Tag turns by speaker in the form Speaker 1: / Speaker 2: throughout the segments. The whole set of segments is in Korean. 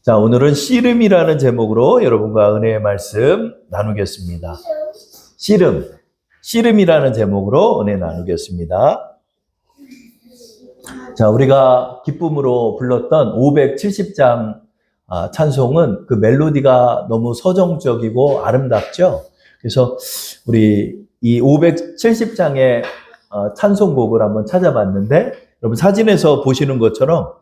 Speaker 1: 자, 오늘은 씨름이라는 제목으로 여러분과 은혜의 말씀 나누겠습니다. 씨름이라는 제목으로 은혜 나누겠습니다. 자, 우리가 기쁨으로 불렀던 570장 찬송은 그 멜로디가 너무 서정적이고 아름답죠? 그래서 우리 이 570장의 찬송곡을 한번 찾아봤는데, 여러분 사진에서 보시는 것처럼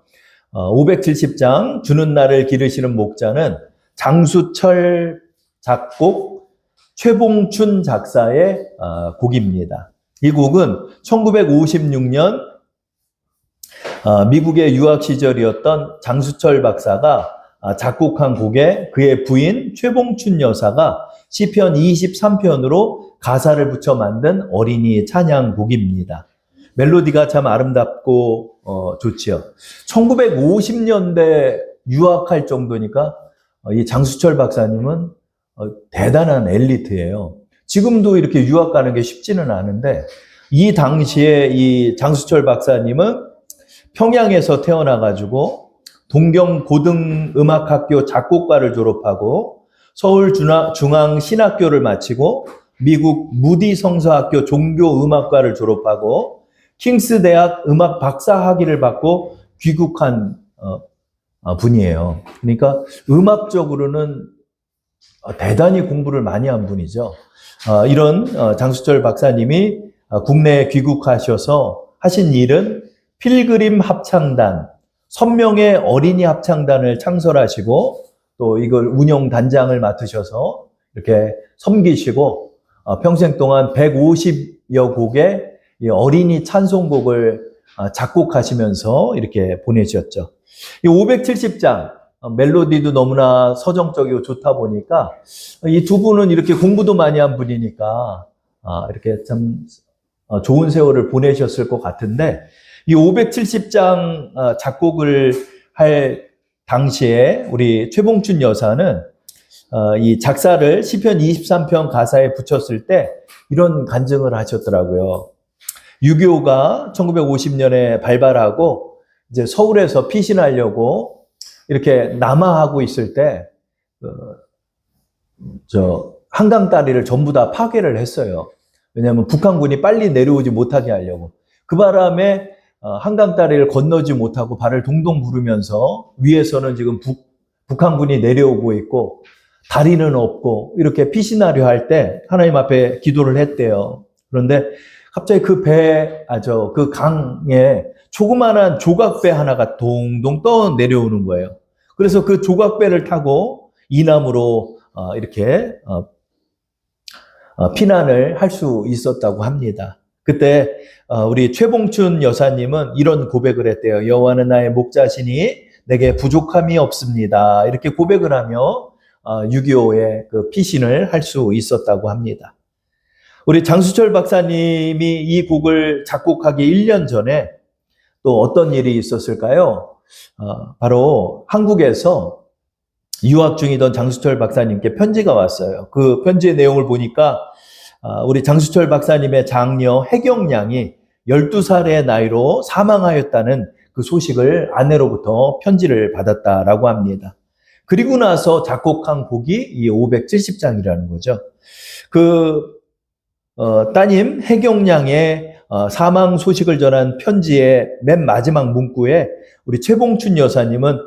Speaker 1: 570장 주는 나를 기르시는 목자는 장수철 작곡, 최봉춘 작사의 곡입니다. 이 곡은 1956년 미국의 유학 시절이었던 장수철 박사가 작곡한 곡에 그의 부인 최봉춘 여사가 시편 23편으로 가사를 붙여 만든 어린이 찬양 곡입니다. 멜로디가 참 아름답고 좋지요. 1950년대 유학할 정도니까 이 장수철 박사님은 대단한 엘리트예요. 지금도 이렇게 유학 가는 게 쉽지는 않은데, 이 당시에 이 장수철 박사님은 평양에서 태어나가지고 동경고등음악학교 작곡과를 졸업하고 서울중앙신학교를 마치고 미국 무디 성서학교 종교음악과를 졸업하고 킹스 대학 음악 박사 학위를 받고 귀국한 분이에요. 그러니까 음악적으로는 대단히 공부를 많이 한 분이죠. 이런 장수철 박사님이 국내에 귀국하셔서 하신 일은 필그림 합창단, 선명의 어린이 합창단을 창설하시고 또 이걸 운영 단장을 맡으셔서 이렇게 섬기시고 평생 동안 150여 곡의 이 어린이 찬송곡을 작곡하시면서 이렇게 보내셨죠. 이 570장 멜로디도 너무나 서정적이고 좋다 보니까 이 두 분은 이렇게 공부도 많이 한 분이니까 이렇게 참 좋은 세월을 보내셨을 것 같은데, 이 570장 작곡을 할 당시에 우리 최봉춘 여사는 이 작사를 시편 23편 가사에 붙였을 때 이런 간증을 하셨더라고요. 6.25가 1950년에 발발하고 이제 서울에서 피신하려고 이렇게 남하하고 있을 때 한강 다리를 전부 다 파괴를 했어요. 왜냐하면 북한군이 빨리 내려오지 못하게 하려고. 그 바람에 한강 다리를 건너지 못하고 발을 동동 구르면서 위에서는 지금 북한군이 내려오고 있고 다리는 없고 이렇게 피신하려 할 때 하나님 앞에 기도를 했대요. 그런데 갑자기 그 강에 조그마한 조각배 하나가 동동 떠 내려오는 거예요. 그래서 그 조각배를 타고 이남으로 이렇게 피난을 할 수 있었다고 합니다. 그때 우리 최봉춘 여사님은 이런 고백을 했대요. 여호와는 나의 목자시니 내게 부족함이 없습니다. 이렇게 고백을 하며 6.25의 그 피신을 할 수 있었다고 합니다. 우리 장수철 박사님이 이 곡을 작곡하기 1년 전에 또 어떤 일이 있었을까요? 바로 한국에서 유학 중이던 장수철 박사님께 편지가 왔어요. 그 편지의 내용을 보니까 우리 장수철 박사님의 장녀 혜경 양이 12살의 나이로 사망하였다는 그 소식을 아내로부터 편지를 받았다라고 합니다. 그리고 나서 작곡한 곡이 이 570장이라는 거죠. 따님 혜경 양의 사망 소식을 전한 편지의 맨 마지막 문구에 우리 최봉춘 여사님은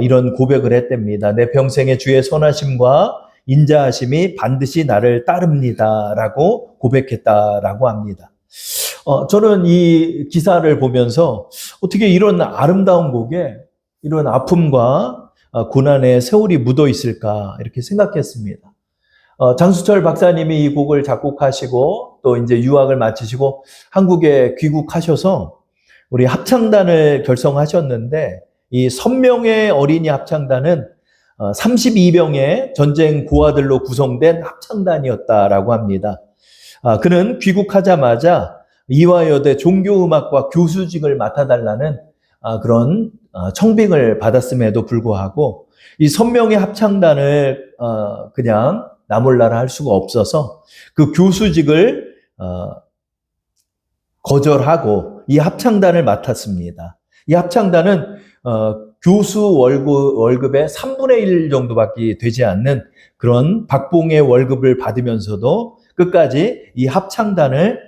Speaker 1: 이런 고백을 했답니다. 내 평생의 주의 선하심과 인자하심이 반드시 나를 따릅니다. 라고 고백했다라고 합니다. 저는 이 기사를 보면서 어떻게 이런 아름다운 곡에 이런 아픔과 고난의 세월이 묻어 있을까 이렇게 생각했습니다. 장수철 박사님이 이 곡을 작곡하시고 또 이제 유학을 마치시고 한국에 귀국하셔서 우리 합창단을 결성하셨는데, 이 선명의 어린이 합창단은 32명의 전쟁 고아들로 구성된 합창단이었다라고 합니다. 그는 귀국하자마자 이화여대 종교음악과 교수직을 맡아달라는 그런 청빙을 받았음에도 불구하고 이 선명의 합창단을 그냥 나몰라라 할 수가 없어서 그 교수직을 거절하고 이 합창단을 맡았습니다. 이 합창단은 교수 월급의 3분의 1 정도밖에 되지 않는 그런 박봉의 월급을 받으면서도 끝까지 이 합창단을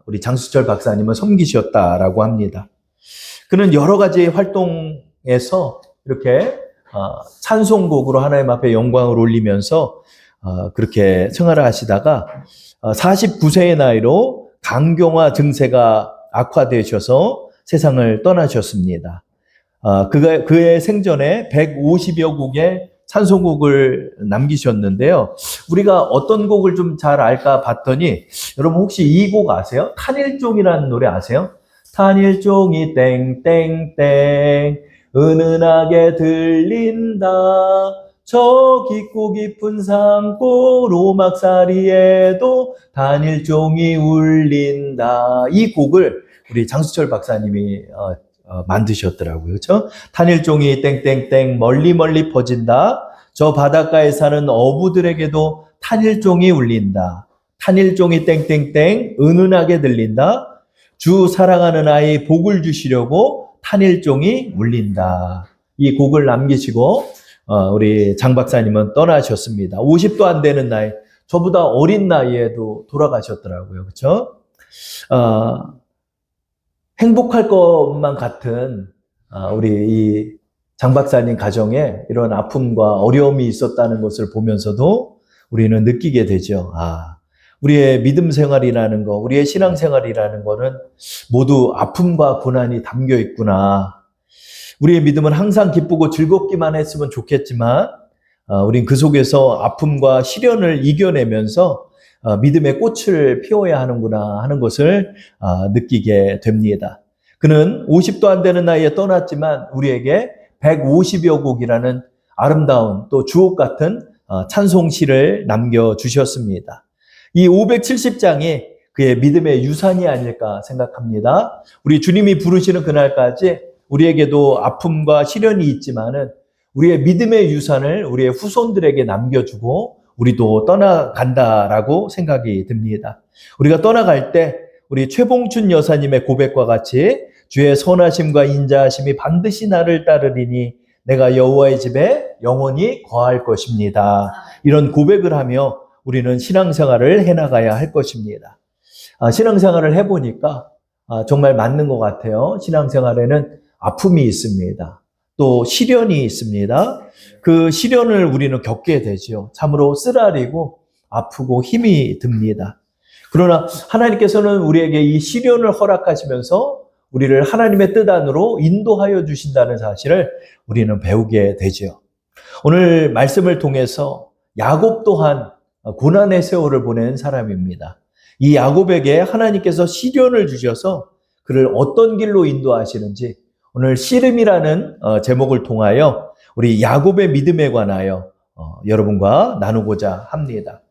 Speaker 1: 우리 장수철 박사님은 섬기셨다라고 합니다. 그는 여러 가지 활동에서 이렇게 찬송곡으로 하나님 앞에 영광을 올리면서 그렇게 생활을 하시다가 49세의 나이로 간경화 증세가 악화되셔서 세상을 떠나셨습니다. 그의 생전에 150여 곡의 찬송곡을 남기셨는데요. 우리가 어떤 곡을 좀 잘 알까 봤더니 여러분 혹시 이 곡 아세요? 탄일종이라는 노래 아세요? 탄일종이 땡땡땡 은은하게 들린다 저 깊고 깊은 산골 오막살이에도 단일종이 울린다. 이 곡을 우리 장수철 박사님이 만드셨더라고요. 그렇죠? 단일종이 땡땡땡 멀리 멀리 퍼진다. 저 바닷가에 사는 어부들에게도 탄일종이 울린다. 탄일종이 땡땡땡 은은하게 들린다. 주 사랑하는 아이 복을 주시려고 탄일종이 울린다. 이 곡을 남기시고 우리 장 박사님은 떠나셨습니다. 50도 안 되는 나이, 저보다 어린 나이에도 돌아가셨더라고요. 그렇죠? 행복할 것만 같은 우리 이 장 박사님 가정에 이런 아픔과 어려움이 있었다는 것을 보면서도 우리는 느끼게 되죠. 우리의 믿음 생활이라는 거, 우리의 신앙 생활이라는 거는 모두 아픔과 고난이 담겨 있구나. 우리의 믿음은 항상 기쁘고 즐겁기만 했으면 좋겠지만 우린 그 속에서 아픔과 시련을 이겨내면서 믿음의 꽃을 피워야 하는구나 하는 것을 느끼게 됩니다. 그는 50도 안 되는 나이에 떠났지만 우리에게 150여 곡이라는 아름다운 또 주옥 같은 찬송시를 남겨주셨습니다. 이 570장이 그의 믿음의 유산이 아닐까 생각합니다. 우리 주님이 부르시는 그날까지 우리에게도 아픔과 시련이 있지만은 우리의 믿음의 유산을 우리의 후손들에게 남겨주고 우리도 떠나간다라고 생각이 듭니다. 우리가 떠나갈 때 우리 최봉춘 여사님의 고백과 같이 주의 선하심과 인자하심이 반드시 나를 따르리니 내가 여호와의 집에 영원히 거할 것입니다. 이런 고백을 하며 우리는 신앙생활을 해나가야 할 것입니다. 신앙생활을 해보니까 정말 맞는 것 같아요. 신앙생활에는 아픔이 있습니다. 또 시련이 있습니다. 그 시련을 우리는 겪게 되죠. 참으로 쓰라리고 아프고 힘이 듭니다. 그러나 하나님께서는 우리에게 이 시련을 허락하시면서 우리를 하나님의 뜻 안으로 인도하여 주신다는 사실을 우리는 배우게 되죠. 오늘 말씀을 통해서 야곱 또한 고난의 세월을 보낸 사람입니다. 이 야곱에게 하나님께서 시련을 주셔서 그를 어떤 길로 인도하시는지 오늘 씨름이라는 제목을 통하여 우리 야곱의 믿음에 관하여 여러분과 나누고자 합니다.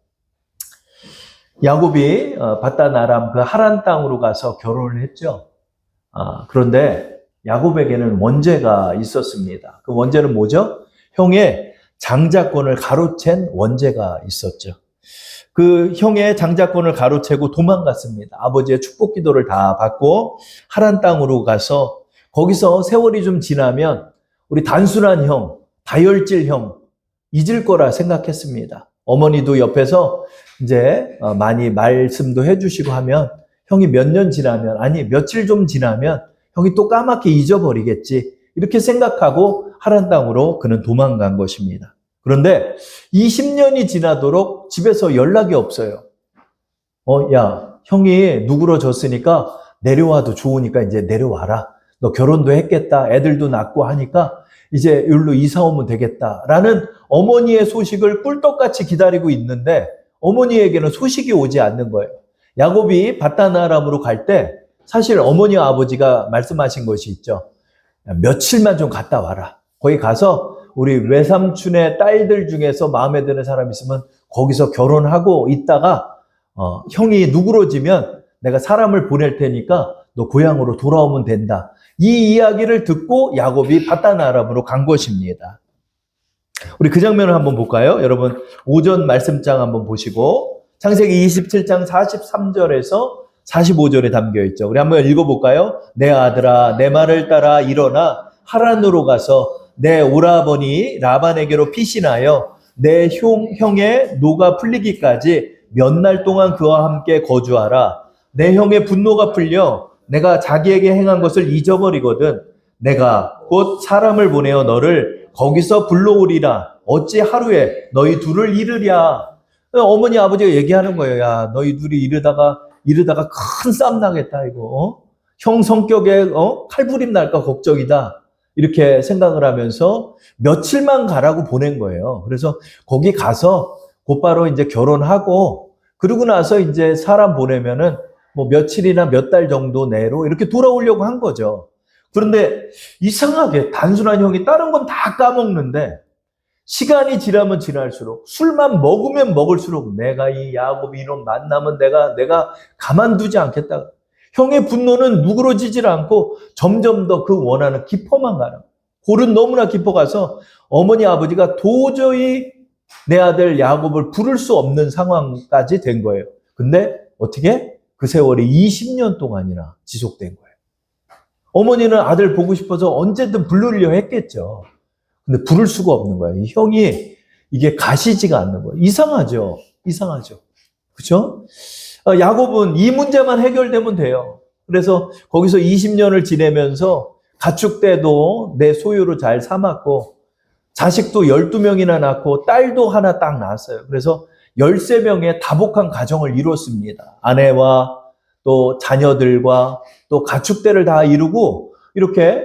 Speaker 1: 야곱이 바단 아람 그 하란 땅으로 가서 결혼을 했죠. 그런데 야곱에게는 원죄가 있었습니다. 그 원죄는 뭐죠? 형의 장자권을 가로챈 원죄가 있었죠. 그 형의 장자권을 가로채고 도망갔습니다. 아버지의 축복 기도를 다 받고 하란 땅으로 가서 거기서 세월이 좀 지나면 우리 단순한 형, 다혈질 형 잊을 거라 생각했습니다. 어머니도 옆에서 이제 많이 말씀도 해주시고 하면 형이 몇 년 지나면, 아니 며칠 좀 지나면 형이 또 까맣게 잊어버리겠지. 이렇게 생각하고 하란 땅으로 그는 도망간 것입니다. 그런데 20년이 지나도록 집에서 연락이 없어요. 야, 형이 누그러졌으니까 내려와도 좋으니까 이제 내려와라. 너 결혼도 했겠다. 애들도 낳고 하니까 이제 여기로 이사 오면 되겠다라는 어머니의 소식을 꿀떡같이 기다리고 있는데 어머니에게는 소식이 오지 않는 거예요. 야곱이 바단 아람으로 갈 때 사실 어머니와 아버지가 말씀하신 것이 있죠. 며칠만 좀 갔다 와라. 거기 가서 우리 외삼촌의 딸들 중에서 마음에 드는 사람 있으면 거기서 결혼하고 있다가 형이 누그러지면 내가 사람을 보낼 테니까 너 고향으로 돌아오면 된다. 이 이야기를 듣고 야곱이 바단 아람으로 간 것입니다. 우리 그 장면을 한번 볼까요? 여러분 오전 말씀장 한번 보시고 창세기 27장 43절에서 45절에 담겨 있죠. 우리 한번 읽어볼까요? 내 아들아 내 말을 따라 일어나 하란으로 가서 내 오라버니 라반에게로 피신하여 내 형의 노가 풀리기까지 몇 날 동안 그와 함께 거주하라. 내 형의 분노가 풀려 내가 자기에게 행한 것을 잊어버리거든 내가 곧 사람을 보내어 너를 거기서 불러오리라. 어찌 하루에 너희 둘을 이르랴. 어머니 아버지가 얘기하는 거예요. 야, 너희 둘이 이르다가 큰 싸움 나겠다 이거. 형 성격에 칼부림 날까 걱정이다. 이렇게 생각을 하면서 며칠만 가라고 보낸 거예요. 그래서 거기 가서 곧바로 이제 결혼하고 그러고 나서 이제 사람 보내면은 뭐 며칠이나 몇 달 정도 내로 이렇게 돌아오려고 한 거죠. 그런데 이상하게 단순한 형이 다른 건 다 까먹는데 시간이 지나면 지날수록 술만 먹으면 먹을수록 내가 이 야곱 이놈 만나면 내가 가만두지 않겠다. 형의 분노는 누그러지질 않고 점점 더 그 원하는 깊어만 가는. 골은 너무나 깊어가서 어머니 아버지가 도저히 내 아들 야곱을 부를 수 없는 상황까지 된 거예요. 근데 어떻게? 그 세월이 20년 동안이나 지속된 거예요. 어머니는 아들 보고 싶어서 언제든 부르려 했겠죠. 근데 부를 수가 없는 거예요. 이 형이 이게 가시지가 않는 거예요. 이상하죠? 그죠? 야곱은 이 문제만 해결되면 돼요. 그래서 거기서 20년을 지내면서 가축 때도 내 소유로 잘 삼았고 자식도 12명이나 낳고 딸도 하나 딱 낳았어요. 그래서 13명의 다복한 가정을 이뤘습니다. 아내와 또 자녀들과 또 가축대를 다 이루고 이렇게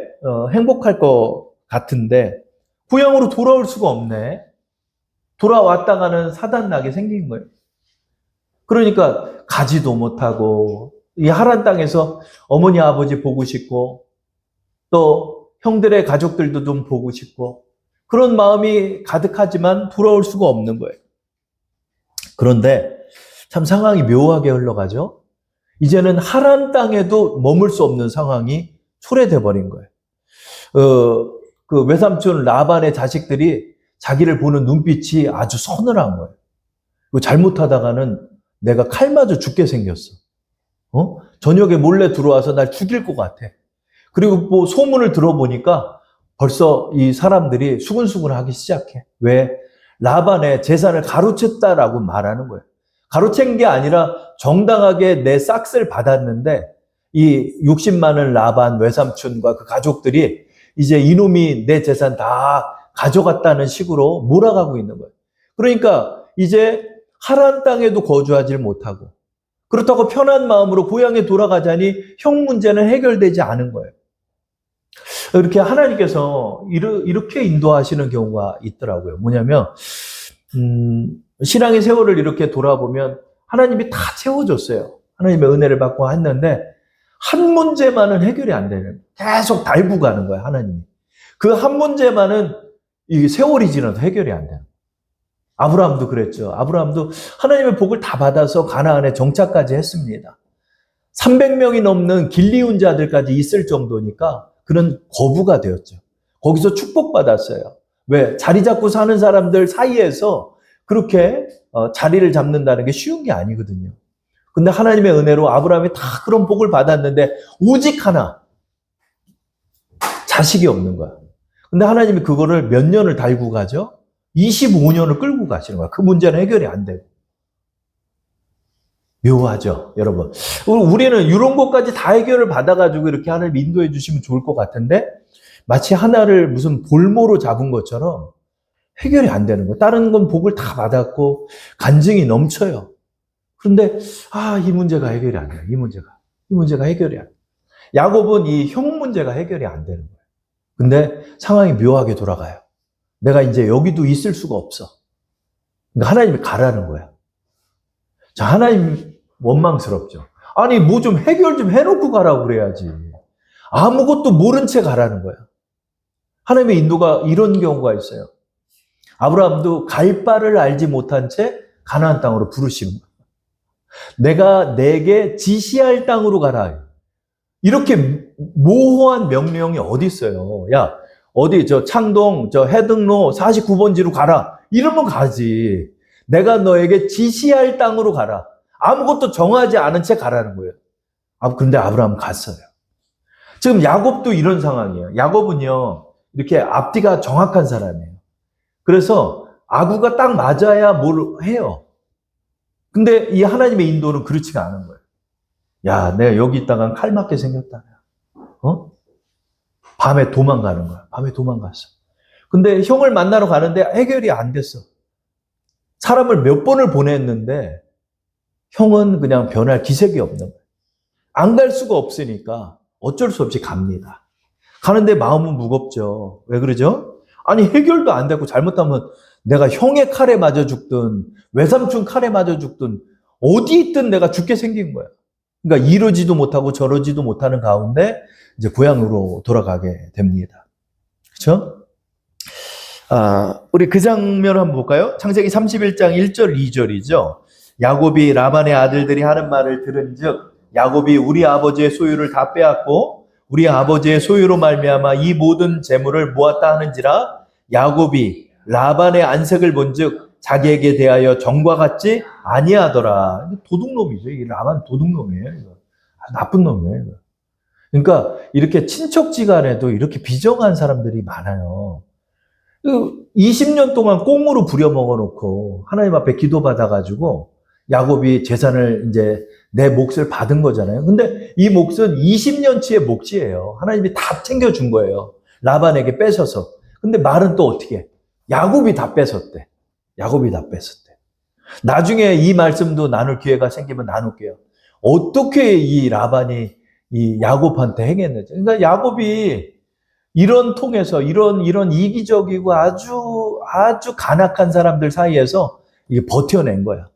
Speaker 1: 행복할 것 같은데 고향으로 돌아올 수가 없네. 돌아왔다가는 사단나게 생긴 거예요. 그러니까 가지도 못하고 이 하란 땅에서 어머니 아버지 보고 싶고 또 형들의 가족들도 좀 보고 싶고 그런 마음이 가득하지만 돌아올 수가 없는 거예요. 그런데 참 상황이 묘하게 흘러가죠. 이제는 하란 땅에도 머물 수 없는 상황이 초래돼 버린 거예요. 그 외삼촌 라반의 자식들이 자기를 보는 눈빛이 아주 서늘한 거예요. 잘못하다가는 내가 칼 맞아 죽게 생겼어. 저녁에 몰래 들어와서 날 죽일 것 같아. 그리고 뭐 소문을 들어보니까 벌써 이 사람들이 수근수근 하기 시작해. 왜? 라반의 재산을 가로챘다라고 말하는 거예요. 가로챈 게 아니라 정당하게 내 싹을 받았는데 이 욕심 많은 라반 외삼촌과 그 가족들이 이제 이놈이 내 재산 다 가져갔다는 식으로 몰아가고 있는 거예요. 그러니까 이제 하란 땅에도 거주하지 못하고 그렇다고 편한 마음으로 고향에 돌아가자니 형 문제는 해결되지 않은 거예요. 이렇게 하나님께서 이렇게 인도하시는 경우가 있더라고요. 뭐냐면 신앙의 세월을 이렇게 돌아보면 하나님이 다 채워줬어요. 하나님의 은혜를 받고 했는데 한 문제만은 해결이 안 되는, 계속 달고 가는 거예요, 하나님이. 그 한 문제만은 이 세월이 지나도 해결이 안 되는 거예요. 아브라함도 그랬죠. 아브라함도 하나님의 복을 다 받아서 가나안에 정착까지 했습니다. 300명이 넘는 길리운 자들까지 있을 정도니까 그는 거부가 되었죠. 거기서 축복받았어요. 왜? 자리 잡고 사는 사람들 사이에서 그렇게 자리를 잡는다는 게 쉬운 게 아니거든요. 근데 하나님의 은혜로 아브라함이 다 그런 복을 받았는데 오직 하나 자식이 없는 거야. 근데 하나님이 그거를 몇 년을 달고 가죠? 25년을 끌고 가시는 거야. 그 문제는 해결이 안 되고. 묘하죠, 여러분. 우리는 이런 것까지 다 해결을 받아가지고 이렇게 하나님 인도해 주시면 좋을 것 같은데 마치 하나를 무슨 볼모로 잡은 것처럼 해결이 안 되는 거예요. 다른 건 복을 다 받았고 간증이 넘쳐요. 그런데 이 문제가 해결이 안 돼요. 이 문제가 해결이 안 돼요. 야곱은 이 형 문제가 해결이 안 되는 거예요. 근데 상황이 묘하게 돌아가요. 내가 이제 여기도 있을 수가 없어. 그러니까 하나님이 가라는 거야. 자, 하나님 원망스럽죠. 아니 뭐 좀 해결 좀 해놓고 가라고 그래야지. 아무것도 모른 채 가라는 거야. 하나님의 인도가 이런 경우가 있어요. 아브라함도 갈 바를 알지 못한 채 가나안 땅으로 부르시는 거야. 내가 내게 지시할 땅으로 가라. 이렇게 모호한 명령이 어디 있어요? 야, 어디 저 창동 저 해등로 49번지로 가라. 이러면 가지. 내가 너에게 지시할 땅으로 가라. 아무것도 정하지 않은 채 가라는 거예요. 근데 아브라함 갔어요. 지금 야곱도 이런 상황이에요. 야곱은요, 이렇게 앞뒤가 정확한 사람이에요. 그래서 아구가 딱 맞아야 뭘 해요. 근데 이 하나님의 인도는 그렇지가 않은 거예요. 야, 내가 여기 있다가 칼 맞게 생겼다. 밤에 도망가는 거야. 밤에 도망갔어. 근데 형을 만나러 가는데 해결이 안 됐어. 사람을 몇 번을 보냈는데 형은 그냥 변할 기색이 없는 거예요. 안 갈 수가 없으니까 어쩔 수 없이 갑니다. 가는데 마음은 무겁죠. 왜 그러죠? 아니 해결도 안 되고 잘못하면 내가 형의 칼에 맞아 죽든 외삼촌 칼에 맞아 죽든 어디 있든 내가 죽게 생긴 거야. 그러니까 이러지도 못하고 저러지도 못하는 가운데 이제 고향으로 돌아가게 됩니다. 그렇죠? 우리 그 장면 한번 볼까요? 창세기 31장 1절 2절이죠. 야곱이 라반의 아들들이 하는 말을 들은즉 야곱이 우리 아버지의 소유를 다 빼앗고 우리 아버지의 소유로 말미암아 이 모든 재물을 모았다 하는지라 야곱이 라반의 안색을 본즉 자기에게 대하여 정과 같지 아니하더라. 도둑놈이죠. 이 라반 도둑놈이에요. 이거. 나쁜 놈이에요. 이거. 그러니까 이렇게 친척지간에도 이렇게 비정한 사람들이 많아요. 20년 동안 꽁으로 부려먹어 놓고 하나님 앞에 기도받아가지고 야곱이 재산을 이제 내 몫을 받은 거잖아요. 근데 이 몫은 20년치의 몫이에요. 하나님이 다 챙겨준 거예요. 라반에게 뺏어서. 근데 말은 또 어떻게 해? 야곱이 다 뺏었대. 야곱이 다 뺏었대. 나중에 이 말씀도 나눌 기회가 생기면 나눌게요. 어떻게 이 라반이 이 야곱한테 행했는지. 그러니까 야곱이 이런 통해서 이런 이기적이고 아주 간악한 사람들 사이에서 이게 버텨낸 거야.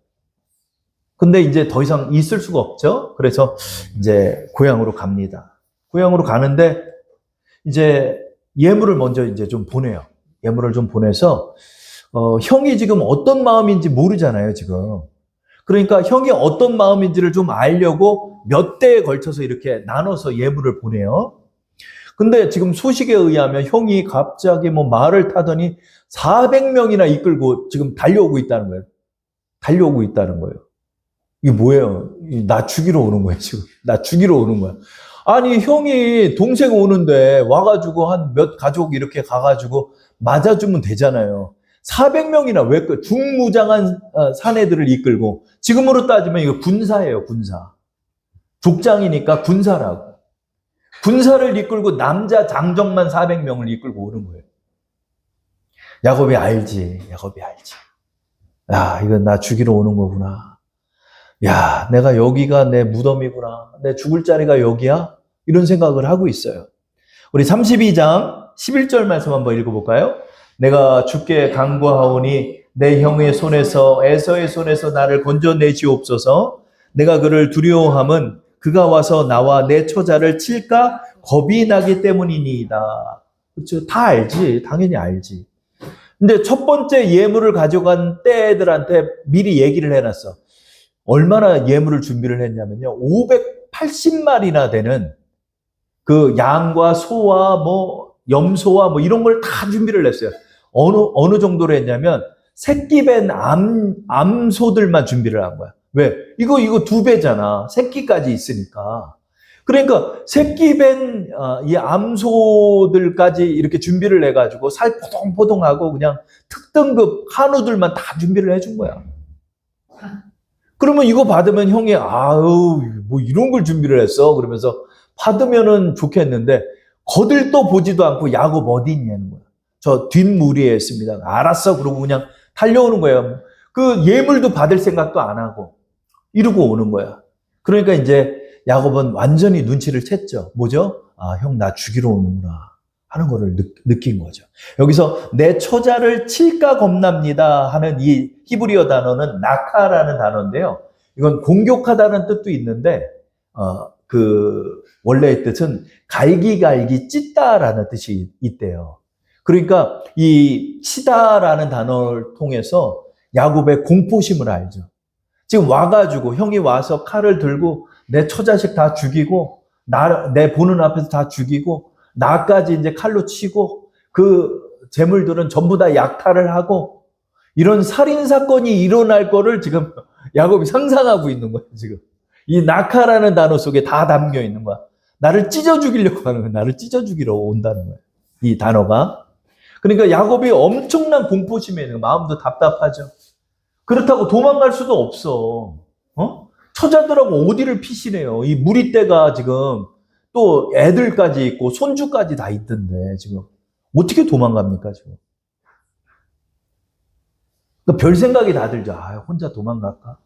Speaker 1: 근데 이제 더 이상 있을 수가 없죠. 그래서 이제 고향으로 갑니다. 고향으로 가는데 이제 예물을 먼저 이제 좀 보내요. 예물을 좀 보내서 형이 지금 어떤 마음인지 모르잖아요, 지금. 그러니까 형이 어떤 마음인지를 좀 알려고 몇 대에 걸쳐서 이렇게 나눠서 예물을 보내요. 근데 지금 소식에 의하면 형이 갑자기 뭐 말을 타더니 400명이나 이끌고 지금 달려오고 있다는 거예요. 달려오고 있다는 거예요. 이게 뭐예요? 나 죽이러 오는 거예요, 지금. 나 죽이러 오는 거야. 아니, 형이 동생 오는데 와가지고 한 몇 가족 이렇게 가가지고 맞아주면 되잖아요. 400명이나 왜 중무장한 사내들을 이끌고 지금으로 따지면 이거 군사예요, 군사. 족장이니까 군사라고. 군사를 이끌고 남자 장정만 400명을 이끌고 오는 거예요. 야곱이 알지. 야, 이건 나 죽이러 오는 거구나. 야, 내가 여기가 내 무덤이구나. 내 죽을 자리가 여기야? 이런 생각을 하고 있어요. 우리 32장 11절 말씀 한번 읽어볼까요? 내가 주께 간구하오니 내 형의 손에서 에서의 손에서 나를 건져내시옵소서. 내가 그를 두려워함은 그가 와서 나와 내 처자를 칠까 겁이 나기 때문이니이다. 그렇죠? 다 알지. 당연히 알지. 근데 첫 번째 예물을 가져간 떼들한테 미리 얘기를 해놨어. 얼마나 예물을 준비를 했냐면요. 580마리나 되는 그 양과 소와 뭐 염소와 뭐 이런 걸 다 준비를 했어요. 어느 정도로 했냐면 새끼 밴 암소들만 준비를 한 거야. 왜? 이거 2배잖아. 새끼까지 있으니까. 그러니까 새끼 밴 이 암소들까지 이렇게 준비를 해가지고 살 포동포동하고 그냥 특등급 한우들만 다 준비를 해준 거야. 그러면 이거 받으면 형이 아유 뭐 이런 걸 준비를 했어. 그러면서 받으면은 좋겠는데 거들떠 보지도 않고 야곱 어디 있냐는 거야. 저 뒷무리에 있습니다. 알았어. 그러고 그냥 달려오는 거예요. 그 예물도 받을 생각도 안 하고 이러고 오는 거야. 그러니까 이제 야곱은 완전히 눈치를 챘죠. 뭐죠? 아, 형 나 죽이러 오는구나 하는 거를 느낀 거죠. 여기서 내 처자를 칠까 겁납니다 하는 이 히브리어 단어는 나카라는 단어인데요. 이건 공격하다는 뜻도 있는데 그 원래의 뜻은 갈기갈기 찢다라는 뜻이 있대요. 그러니까 이 치다라는 단어를 통해서 야곱의 공포심을 알죠. 지금 와가지고 형이 와서 칼을 들고 내 처자식 다 죽이고 내 보는 앞에서 다 죽이고 나까지 이제 칼로 치고 그 재물들은 전부 다 약탈을 하고 이런 살인사건이 일어날 거를 지금 야곱이 상상하고 있는 거예요. 지금 이 나카라는 단어 속에 다 담겨 있는 거야. 나를 찢어 죽이려고 하는 거야. 나를 찢어 죽이러 온다는 거야. 이 단어가. 그러니까 야곱이 엄청난 공포심에 있는 거예요. 마음도 답답하죠. 그렇다고 도망갈 수도 없어. 처자들하고 어디를 피시네요. 이 무리떼가 지금 또 애들까지 있고 손주까지 다 있던데 지금 어떻게 도망갑니까 지금? 그러니까 별 생각이 다 들죠. 아, 혼자 도망갈까?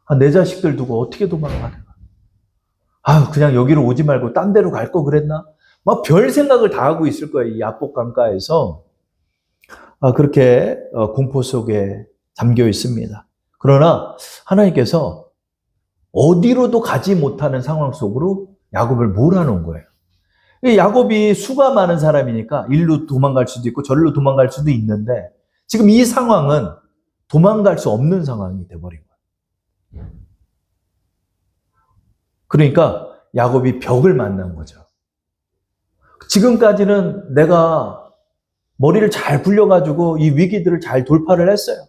Speaker 1: 아, 내 자식들 두고 어떻게 도망가? 아, 그냥 여기로 오지 말고 딴 데로 갈 거 그랬나? 막 별 생각을 다 하고 있을 거예요. 이 야복 강가에서. 그렇게 공포 속에 잠겨 있습니다. 그러나 하나님께서 어디로도 가지 못하는 상황 속으로 야곱을 몰아놓은 거예요. 야곱이 수가 많은 사람이니까 일로 도망갈 수도 있고 절로 도망갈 수도 있는데 지금 이 상황은 도망갈 수 없는 상황이 돼버린 거예요. 그러니까 야곱이 벽을 만난 거죠. 지금까지는 내가 머리를 잘 굴려가지고 이 위기들을 잘 돌파를 했어요.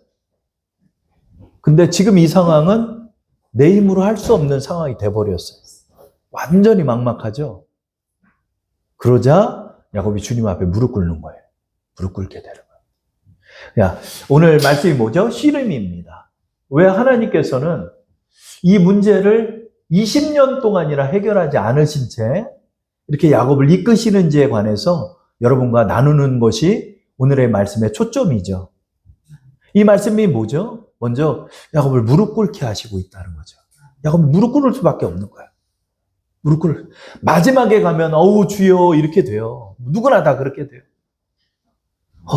Speaker 1: 근데 지금 이 상황은 내 힘으로 할 수 없는 상황이 돼버렸어요. 완전히 막막하죠. 그러자 야곱이 주님 앞에 무릎 꿇는 거예요. 무릎 꿇게 되는 거예요. 오늘 말씀이 뭐죠? 씨름입니다. 왜 하나님께서는 이 문제를 20년 동안이나 해결하지 않으신 채 이렇게 야곱을 이끄시는지에 관해서 여러분과 나누는 것이 오늘의 말씀의 초점이죠. 이 말씀이 뭐죠? 먼저 야곱을 무릎 꿇게 하시고 있다는 거죠. 야곱이 무릎 꿇을 수밖에 없는 거야. 무릎 꿇을. 마지막에 가면 어우 주여 이렇게 돼요. 누구나 다 그렇게 돼요.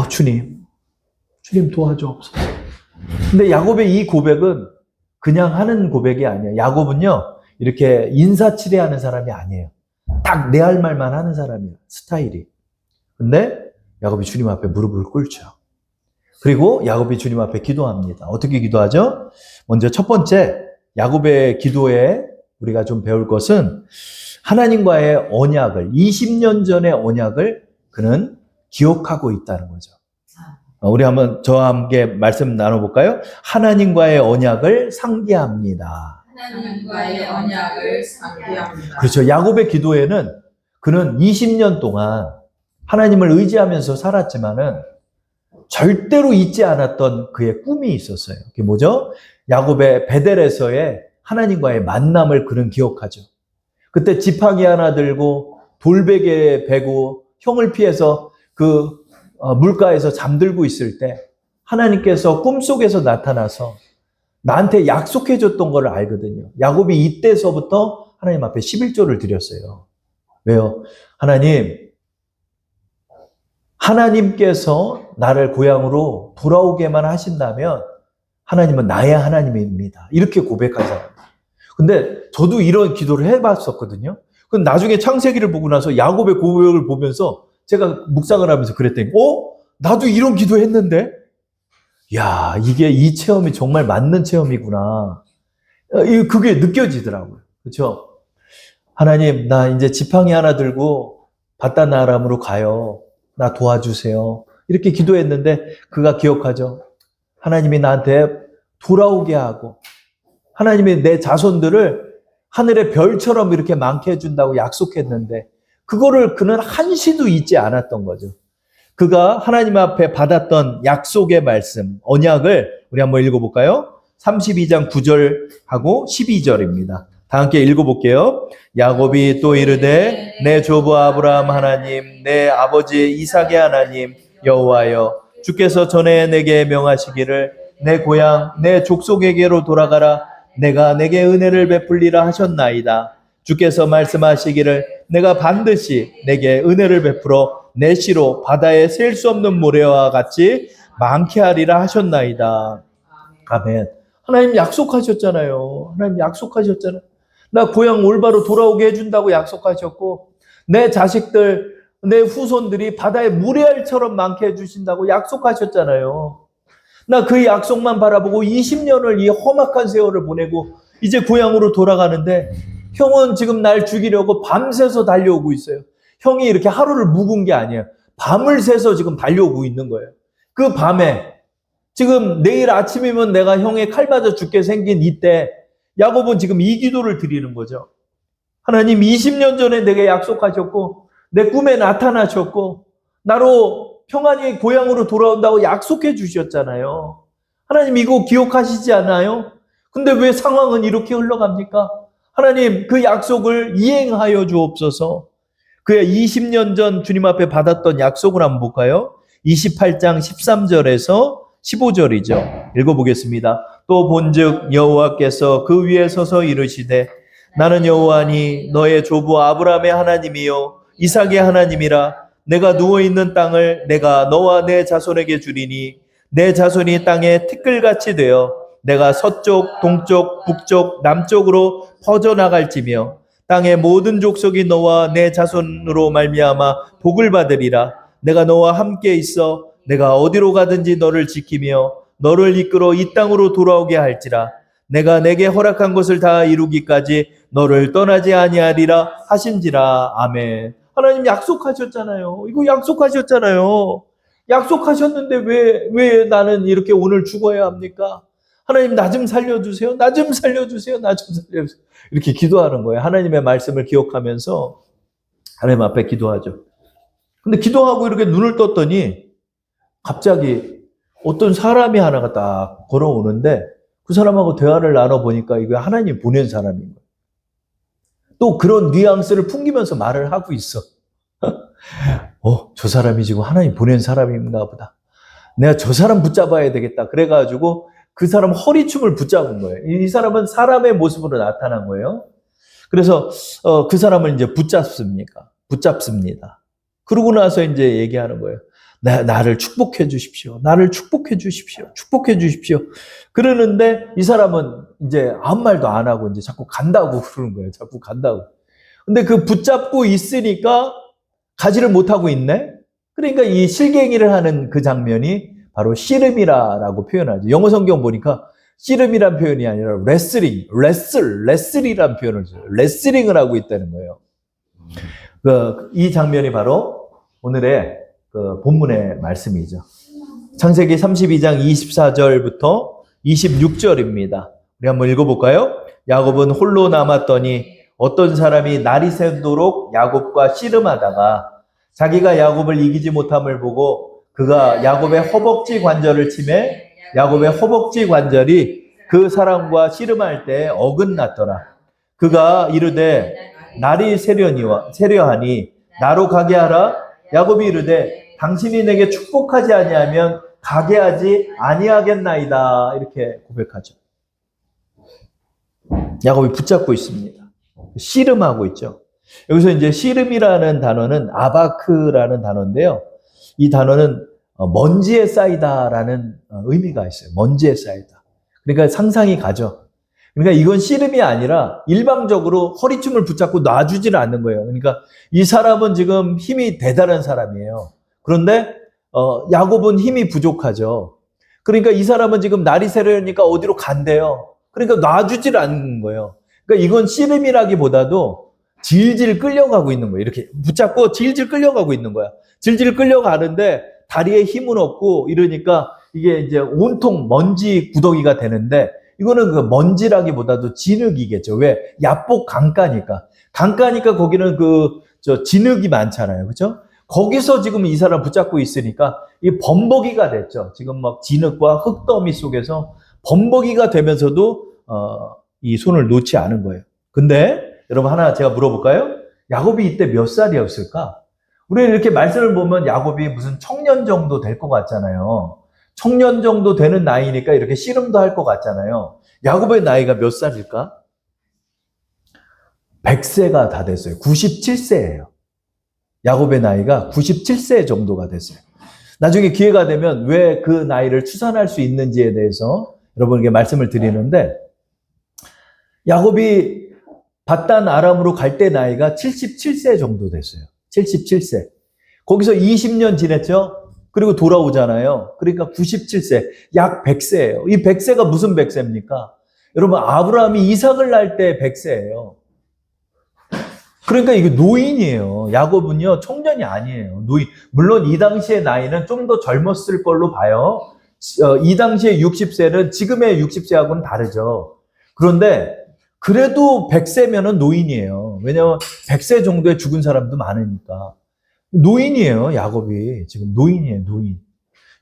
Speaker 1: 주님 도와주옵소서. 근데 야곱의 이 고백은 그냥 하는 고백이 아니에요. 야곱은요 이렇게 인사치레하는 사람이 아니에요. 딱 내 할 말만 하는 사람이에요. 스타일이. 근데 야곱이 주님 앞에 무릎을 꿇죠. 그리고 야곱이 주님 앞에 기도합니다. 어떻게 기도하죠? 먼저 첫 번째 야곱의 기도에 우리가 좀 배울 것은 하나님과의 언약을 20년 전의 언약을 그는 기억하고 있다는 거죠. 우리 한번 저와 함께 말씀 나눠볼까요? 하나님과의 언약을 상기합니다.
Speaker 2: 하나님과의 언약을 상기합니다.
Speaker 1: 그렇죠. 야곱의 기도에는 그는 20년 동안 하나님을 의지하면서 살았지만은 절대로 잊지 않았던 그의 꿈이 있었어요. 그게 뭐죠? 야곱의 베델에서의 하나님과의 만남을 그는 기억하죠. 그때 지팡이 하나 들고 돌베개 베고 형을 피해서 그 물가에서 잠들고 있을 때 하나님께서 꿈속에서 나타나서 나한테 약속해 줬던 걸 알거든요. 야곱이 이때서부터 하나님 앞에 11조를 드렸어요. 왜요? 하나님께서 나를 고향으로 돌아오게만 하신다면 하나님은 나의 하나님입니다. 이렇게 고백한 사람. 근데 저도 이런 기도를 해봤었거든요. 근데 나중에 창세기를 보고 나서 야곱의 고백을 보면서 제가 묵상을 하면서 그랬더니 나도 이런 기도 했는데? 야, 이 체험이 정말 맞는 체험이구나. 그게 느껴지더라고요. 그렇죠? 하나님, 나 이제 지팡이 하나 들고 바단 아람으로 가요. 나 도와주세요. 이렇게 기도했는데 그가 기억하죠. 하나님이 나한테 돌아오게 하고 하나님이 내 자손들을 하늘의 별처럼 이렇게 많게 해준다고 약속했는데 그거를 그는 한시도 잊지 않았던 거죠. 그가 하나님 앞에 받았던 약속의 말씀, 언약을 우리 한번 읽어볼까요? 32장 9절하고 12절입니다. 다 함께 읽어볼게요. 야곱이 또 이르되 내 조부 아브라함 하나님 내 아버지 이삭의 하나님 여호와여 주께서 전에 내게 명하시기를 내 고향 내 족속에게로 돌아가라 내가 내게 은혜를 베풀리라 하셨나이다. 주께서 말씀하시기를 내가 반드시 내게 은혜를 베풀어 내 시로 바다에 셀 수 없는 모래와 같이 많게 하리라 하셨나이다. 아멘. 하나님 약속하셨잖아요. 하나님 약속하셨잖아요. 나 고향 올바로 돌아오게 해준다고 약속하셨고 내 자식들, 내 후손들이 바다에 모래알처럼 많게 해주신다고 약속하셨잖아요. 나 그 약속만 바라보고 20년을 이 험악한 세월을 보내고 이제 고향으로 돌아가는데 형은 지금 날 죽이려고 밤새서 달려오고 있어요. 형이 이렇게 하루를 묵은 게 아니에요. 밤을 새서 지금 달려오고 있는 거예요. 그 밤에 지금 내일 아침이면 내가 형의 칼 맞아 죽게 생긴 이때 야곱은 지금 이 기도를 드리는 거죠. 하나님 20년 전에 내게 약속하셨고 내 꿈에 나타나셨고 나로 평안히 고향으로 돌아온다고 약속해 주셨잖아요. 하나님 이거 기억하시지 않아요? 근데 왜 상황은 이렇게 흘러갑니까? 하나님 그 약속을 이행하여 주옵소서. 그의 20년 전 주님 앞에 받았던 약속을 한번 볼까요? 28장 13절에서 15절이죠. 읽어보겠습니다. 또 본즉 여호와께서 그 위에 서서 이르시되 나는 여호와니 너의 조부 아브라함의 하나님이요 이삭의 하나님이라. 내가 누워있는 땅을 내가 너와 내 자손에게 주리니 내 자손이 땅에 티끌같이 되어 내가 서쪽, 동쪽, 북쪽, 남쪽으로 퍼져나갈지며 땅의 모든 족속이 너와 내 자손으로 말미암아 복을 받으리라. 내가 너와 함께 있어 내가 어디로 가든지 너를 지키며 너를 이끌어 이 땅으로 돌아오게 할지라. 내가 내게 허락한 것을 다 이루기까지 너를 떠나지 아니하리라 하신지라. 아멘. 하나님 약속하셨잖아요. 이거 약속하셨잖아요. 약속하셨는데 왜 나는 이렇게 오늘 죽어야 합니까? 하나님 나 좀 살려주세요. 나 좀 살려주세요. 나 좀 살려주세요. 이렇게 기도하는 거예요. 하나님의 말씀을 기억하면서 하나님 앞에 기도하죠. 근데 기도하고 이렇게 눈을 떴더니 갑자기 어떤 사람이 하나가 딱 걸어오는데 그 사람하고 대화를 나눠보니까 이거 하나님 보낸 사람인 거예요. 또 그런 뉘앙스를 풍기면서 말을 하고 있어. 저 사람이 지금 하나님 보낸 사람인가 보다. 내가 저 사람 붙잡아야 되겠다. 그래가지고 그 사람 허리춤을 붙잡은 거예요. 이 사람은 사람의 모습으로 나타난 거예요. 그래서 그 사람을 이제 붙잡습니다. 그러고 나서 이제 얘기하는 거예요. 나를 축복해 주십시오. 나를 축복해 주십시오. 축복해 주십시오. 그러는데 이 사람은 이제 아무 말도 안 하고 이제 자꾸 간다고 그러는 거예요. 자꾸 간다고. 근데 그 붙잡고 있으니까 가지를 못하고 있네? 그러니까 이 실갱이를 하는 그 장면이 바로 씨름이라고 표현하죠. 영어 성경 보니까 씨름이란 표현이 아니라 레슬이란 표현을 써요. 레슬링을 하고 있다는 거예요. 이 장면이 바로 오늘의 본문의 말씀이죠. 창세기 32장 24절부터 26절입니다. 우리 한번 읽어볼까요? 야곱은 홀로 남았더니 어떤 사람이 날이 새도록 야곱과 씨름하다가 자기가 야곱을 이기지 못함을 보고 그가 야곱의 허벅지 관절을 치매 야곱의 허벅지 관절이 그 사람과 씨름할 때 어긋났더라. 그가 이르되 날이 새려하니 나로 가게 하라. 야곱이 이르되 당신이 내게 축복하지 아니하면 가게 하지 아니하겠나이다. 이렇게 고백하죠. 야곱이 붙잡고 있습니다. 씨름하고 있죠. 여기서 이제 씨름이라는 단어는 아바크라는 단어인데요. 이 단어는 먼지에 쌓이다라는 의미가 있어요. 먼지에 쌓이다. 그러니까 상상이 가죠. 그러니까 이건 씨름이 아니라 일방적으로 허리춤을 붙잡고 놔주지는 않는 거예요. 그러니까 이 사람은 지금 힘이 대단한 사람이에요. 그런데 야곱은 힘이 부족하죠. 그러니까 이 사람은 지금 날이 새려니까 어디로 간대요. 그러니까 놔주지를 않는 거예요. 그러니까 이건 씨름이라기보다도 질질 끌려가고 있는 거예요. 이렇게 붙잡고 질질 끌려가고 있는 거야. 질질 끌려가는데 다리에 힘은 없고 이러니까 이게 이제 온통 먼지 구덩이가 되는데 이거는 그 먼지라기보다도 진흙이겠죠. 왜? 야복 강가니까. 강가니까 거기는 진흙이 많잖아요. 그렇죠? 거기서 지금 이 사람 붙잡고 있으니까 이 범벅이가 됐죠. 지금 막 진흙과 흙더미 속에서 범벅이가 되면서도 이 손을 놓지 않은 거예요. 근데 여러분 하나 제가 물어볼까요? 야곱이 이때 몇 살이었을까? 우리 이렇게 말씀을 보면 야곱이 무슨 청년 정도 될 것 같잖아요. 청년 정도 되는 나이니까 이렇게 씨름도 할 것 같잖아요. 야곱의 나이가 몇 살일까? 100세가 다 됐어요. 97세예요. 야곱의 나이가 97세 정도가 됐어요. 나중에 기회가 되면 왜 그 나이를 추산할 수 있는지에 대해서 여러분에게 말씀을 드리는데 야곱이 바단 아람으로 갈 때 나이가 77세 정도 됐어요. 77세. 거기서 20년 지냈죠? 그리고 돌아오잖아요. 그러니까 97세, 약 100세예요. 이 100세가 무슨 100세입니까? 여러분 아브라함이 이삭을 낳을 때 100세예요. 그러니까 이게 노인이에요. 야곱은요 청년이 아니에요. 노인. 물론 이 당시의 나이는 좀 더 젊었을 걸로 봐요. 이 당시의 60세는 지금의 60세하고는 다르죠. 그런데 그래도 100세면은 노인이에요. 왜냐하면 100세 정도에 죽은 사람도 많으니까. 노인이에요, 야곱이. 지금 노인이에요, 노인.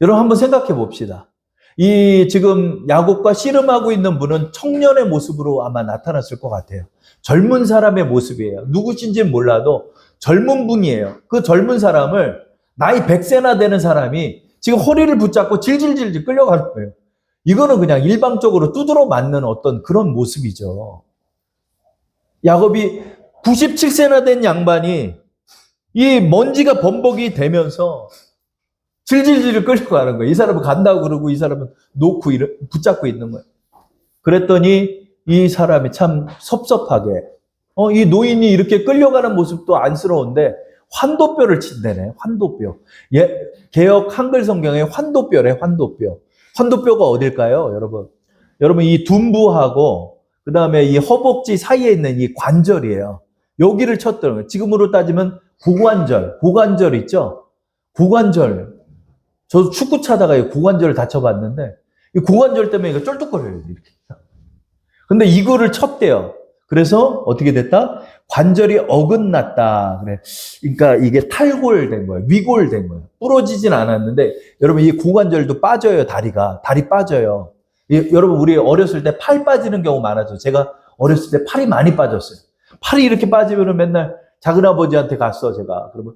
Speaker 1: 여러분 한번 생각해 봅시다. 이 지금 야곱과 씨름하고 있는 분은 청년의 모습으로 아마 나타났을 것 같아요. 젊은 사람의 모습이에요. 누구신지는 몰라도 젊은 분이에요. 그 젊은 사람을 나이 100세나 되는 사람이 지금 허리를 붙잡고 질질질질 끌려가는 거예요. 이거는 그냥 일방적으로 두드러 맞는 어떤 그런 모습이죠. 야곱이 97세나 된 양반이 이 먼지가 범벅이 되면서 질질질 끌려가는 거예요. 이 사람은 간다고 그러고 이 사람은 놓고 붙잡고 있는 거예요. 그랬더니 이 사람이 참 섭섭하게 이 노인이 이렇게 끌려가는 모습도 안쓰러운데 환도뼈를 친다네. 환도뼈. 예, 개역 한글 성경에 환도뼈래. 환도뼈. 환도뼈가 어딜까요, 여러분? 여러분 이 둔부하고 그 다음에 이 허벅지 사이에 있는 이 관절이에요. 여기를 쳤더라고요. 거예요. 지금으로 따지면 고관절 있죠? 고관절. 저도 축구 차다가 이 고관절을 다쳐봤는데 이 고관절 때문에 이거 쫄뚝거려요. 이렇게. 근데 이거를 쳤대요. 그래서 어떻게 됐다? 관절이 어긋났다. 그래. 그러니까 이게 탈골된 거예요. 위골된 거예요. 부러지진 않았는데 여러분 이 고관절도 빠져요. 다리 빠져요. 여러분 우리 어렸을 때 팔 빠지는 경우 많아져. 제가 어렸을 때 팔이 많이 빠졌어요. 팔이 이렇게 빠지면은 맨날 작은아버지한테 갔어, 제가. 그러면,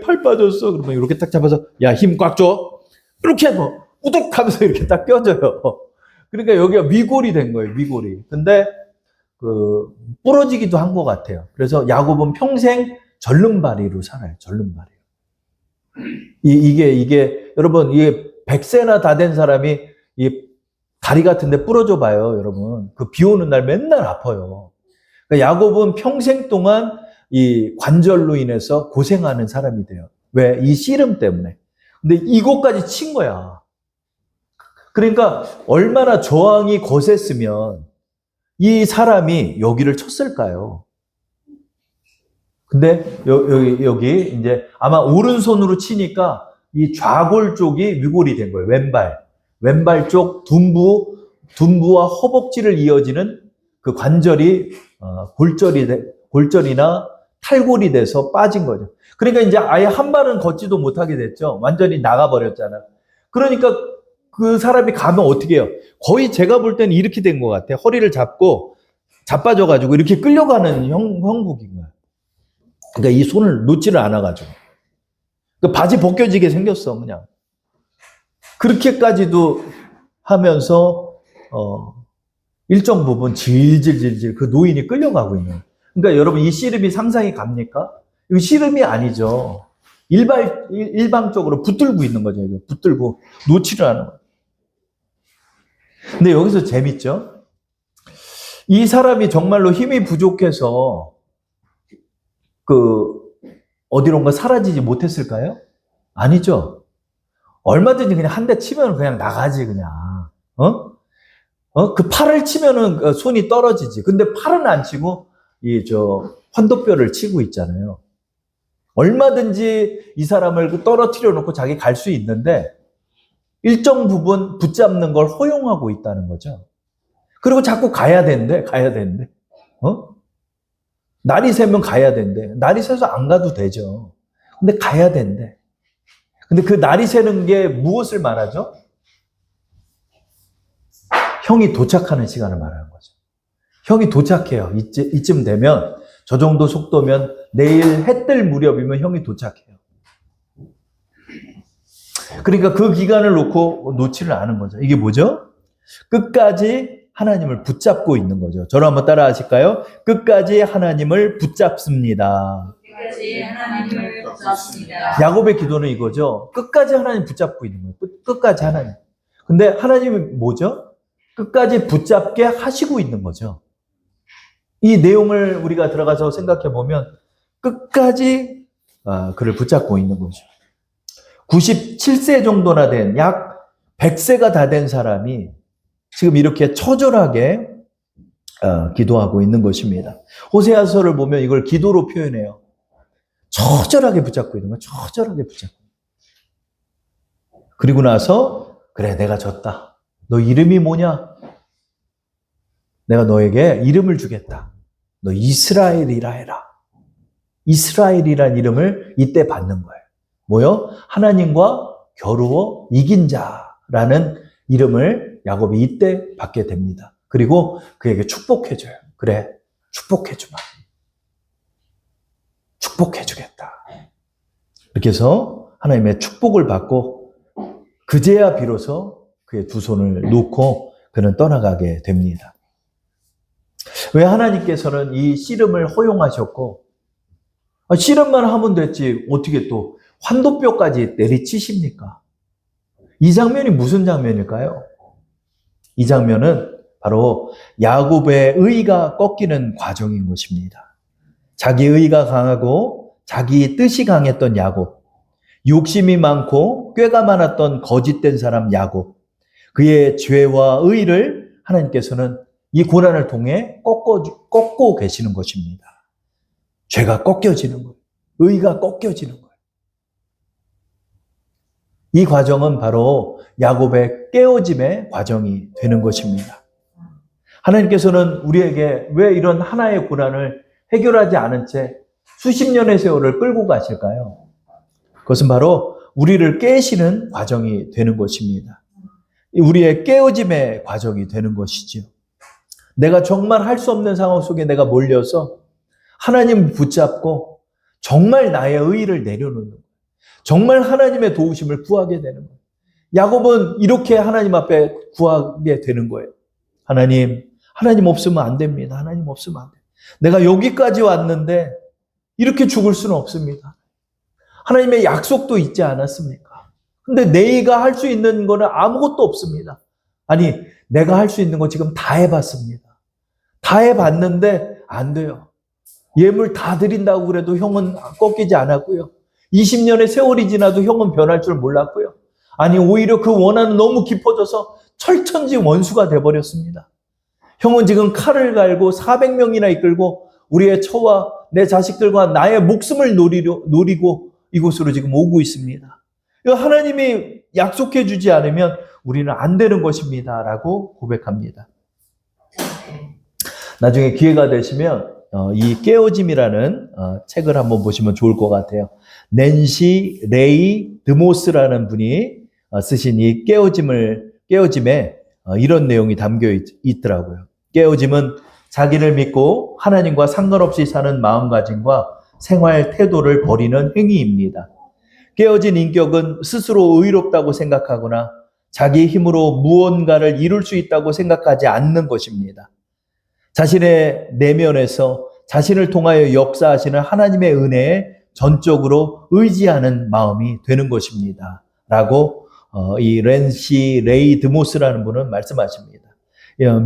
Speaker 1: 팔 빠졌어. 그러면 이렇게 딱 잡아서, 야, 힘 꽉 줘. 이렇게 뭐, 우뚝 하면서 이렇게 딱 껴줘요. 그러니까 여기가 위골이 된 거예요, 위골이. 근데, 부러지기도 한 것 같아요. 그래서 야곱은 평생 절름발이로 살아요, 절름발이. 여러분, 이게 100세나 다 된 사람이 이 다리 같은데 부러져 봐요, 여러분. 그 비 오는 날 맨날 아파요. 그러니까 야곱은 평생 동안 이 관절로 인해서 고생하는 사람이 돼요. 왜? 이 씨름 때문에. 근데 이것까지 친 거야. 그러니까 얼마나 저항이 거셌으면 이 사람이 여기를 쳤을까요? 근데 여기 이제 아마 오른손으로 치니까 이 좌골 쪽이 위골이 된 거예요. 왼발 쪽 둔부와 허벅지를 이어지는 그 관절이 골절이나 탈골이 돼서 빠진 거죠. 그러니까 이제 아예 한 발은 걷지도 못하게 됐죠. 완전히 나가버렸잖아. 그러니까 그 사람이 가면 어떻게 해요? 거의 제가 볼 때는 이렇게 된 것 같아요. 허리를 잡고 자빠져가지고 이렇게 끌려가는 형국인 거야. 그러니까 이 손을 놓지를 않아가지고. 그 바지 벗겨지게 생겼어, 그냥. 그렇게까지도 하면서, 일정 부분 질질질질 그 노인이 끌려가고 있는 거예요. 그러니까 여러분 이 씨름이 상상이 갑니까? 이거 씨름이 아니죠. 일방적으로 붙들고 있는 거죠. 이거. 붙들고 놓지를 않은 거예요. 근데 여기서 재밌죠? 이 사람이 정말로 힘이 부족해서 어디론가 사라지지 못했을까요? 아니죠. 얼마든지 그냥 한 대 치면 그냥 나가지, 그냥. 그 팔을 치면은 손이 떨어지지. 근데 팔은 안 치고, 환도뼈를 치고 있잖아요. 얼마든지 이 사람을 떨어뜨려 놓고 자기 갈 수 있는데, 일정 부분 붙잡는 걸 허용하고 있다는 거죠. 그리고 자꾸 가야 된대. 날이 새면 가야 된대. 날이 새서 안 가도 되죠. 근데 가야 된대. 근데 그 날이 새는 게 무엇을 말하죠? 형이 도착하는 시간을 말하는 거죠. 형이 도착해요. 이쯤 되면, 저 정도 속도면 내일 해 뜰 무렵이면 형이 도착해요. 그러니까 그 기간을 놓지를 않은 거죠. 이게 뭐죠? 끝까지 하나님을 붙잡고 있는 거죠. 저를 한번 따라 하실까요? 끝까지 하나님을 붙잡습니다.
Speaker 2: 끝까지 하나님을 붙잡습니다.
Speaker 1: 야곱의 기도는 이거죠. 끝까지 하나님 붙잡고 있는 거예요. 끝까지 하나님. 근데 하나님이 뭐죠? 끝까지 붙잡게 하시고 있는 거죠. 이 내용을 우리가 들어가서 생각해 보면 끝까지 그를 붙잡고 있는 거죠. 97세 정도나 된 약 100세가 다 된 사람이 지금 이렇게 처절하게 기도하고 있는 것입니다. 호세아서를 보면 이걸 기도로 표현해요. 처절하게 붙잡고 있는 거예요. 처절하게 붙잡고. 그리고 나서 그래, 내가 졌다. 너 이름이 뭐냐? 내가 너에게 이름을 주겠다. 너 이스라엘이라 해라. 이스라엘이란 이름을 이때 받는 거예요. 뭐요? 하나님과 겨루어 이긴 자라는 이름을 야곱이 이때 받게 됩니다. 그리고 그에게 축복해줘요. 그래, 축복해주마. 축복해주겠다. 이렇게 해서 하나님의 축복을 받고 그제야 비로소 그의 두 손을 놓고 그는 떠나가게 됩니다. 왜 하나님께서는 이 씨름을 허용하셨고, 씨름만 하면 됐지 어떻게 또 환도뼈까지 내리치십니까? 이 장면이 무슨 장면일까요? 이 장면은 바로 야곱의 의가 꺾이는 과정인 것입니다. 자기 의가 강하고 자기 뜻이 강했던 야곱, 욕심이 많고 꾀가 많았던 거짓된 사람 야곱, 그의 죄와 의를 하나님께서는 이 고난을 통해 꺾고 계시는 것입니다. 죄가 꺾여지는 거예요. 의가 꺾여지는 거예요. 이 과정은 바로 야곱의 깨어짐의 과정이 되는 것입니다. 하나님께서는 우리에게 왜 이런 하나의 고난을 해결하지 않은 채 수십 년의 세월을 끌고 가실까요? 그것은 바로 우리를 깨시는 과정이 되는 것입니다. 우리의 깨어짐의 과정이 되는 것이죠. 내가 정말 할 수 없는 상황 속에 내가 몰려서 하나님을 붙잡고 정말 나의 의의를 내려놓는 거예요. 정말 하나님의 도우심을 구하게 되는 거예요. 야곱은 이렇게 하나님 앞에 구하게 되는 거예요. 하나님 없으면 안 됩니다. 하나님 없으면 안 돼요. 내가 여기까지 왔는데 이렇게 죽을 수는 없습니다. 하나님의 약속도 있지 않았습니까? 근데 내가 할 수 있는 거는 아무것도 없습니다. 아니, 내가 할 수 있는 거 지금 다 해봤습니다. 다 해봤는데 안 돼요. 예물 다 드린다고 그래도 형은 꺾이지 않았고요. 20년의 세월이 지나도 형은 변할 줄 몰랐고요. 아니, 오히려 그 원한은 너무 깊어져서 철천지 원수가 돼버렸습니다. 형은 지금 칼을 갈고 400명이나 이끌고 우리의 처와 내 자식들과 나의 목숨을 노리고 이곳으로 지금 오고 있습니다. 하나님이 약속해 주지 않으면 우리는 안 되는 것입니다. 라고 고백합니다. 나중에 기회가 되시면 이 깨어짐이라는 책을 한번 보시면 좋을 것 같아요. 낸시 레이 드모스라는 분이 쓰신 이 깨어짐에 이런 내용이 담겨 있더라고요. 깨어짐은 자기를 믿고 하나님과 상관없이 사는 마음가짐과 생활 태도를 버리는 행위입니다. 깨어진 인격은 스스로 의롭다고 생각하거나 자기 힘으로 무언가를 이룰 수 있다고 생각하지 않는 것입니다. 자신의 내면에서 자신을 통하여 역사하시는 하나님의 은혜에 전적으로 의지하는 마음이 되는 것입니다. 라고 이 낸시 레이 드모스라는 분은 말씀하십니다.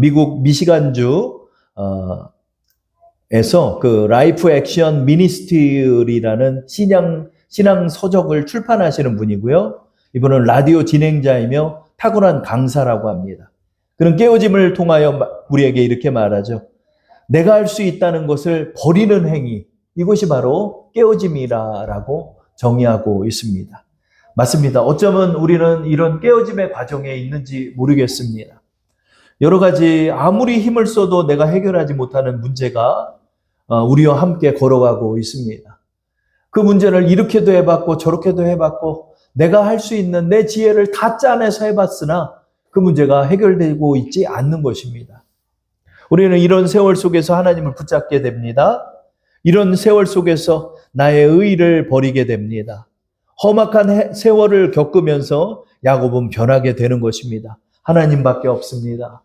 Speaker 1: 미국 미시간주 에서 그 라이프 액션 미니스트리라는 신앙 서적을 출판하시는 분이고요. 이분은 라디오 진행자이며 탁월한 강사라고 합니다. 그런 깨어짐을 통하여 우리에게 이렇게 말하죠. 내가 할 수 있다는 것을 버리는 행위, 이것이 바로 깨어짐이라고 정의하고 있습니다. 맞습니다. 어쩌면 우리는 이런 깨어짐의 과정에 있는지 모르겠습니다. 여러 가지 아무리 힘을 써도 내가 해결하지 못하는 문제가 우리와 함께 걸어가고 있습니다. 그 문제를 이렇게도 해봤고 저렇게도 해봤고 내가 할 수 있는 내 지혜를 다 짜내서 해봤으나 그 문제가 해결되고 있지 않는 것입니다. 우리는 이런 세월 속에서 하나님을 붙잡게 됩니다. 이런 세월 속에서 나의 의의를 버리게 됩니다. 험악한 세월을 겪으면서 야곱은 변하게 되는 것입니다. 하나님밖에 없습니다.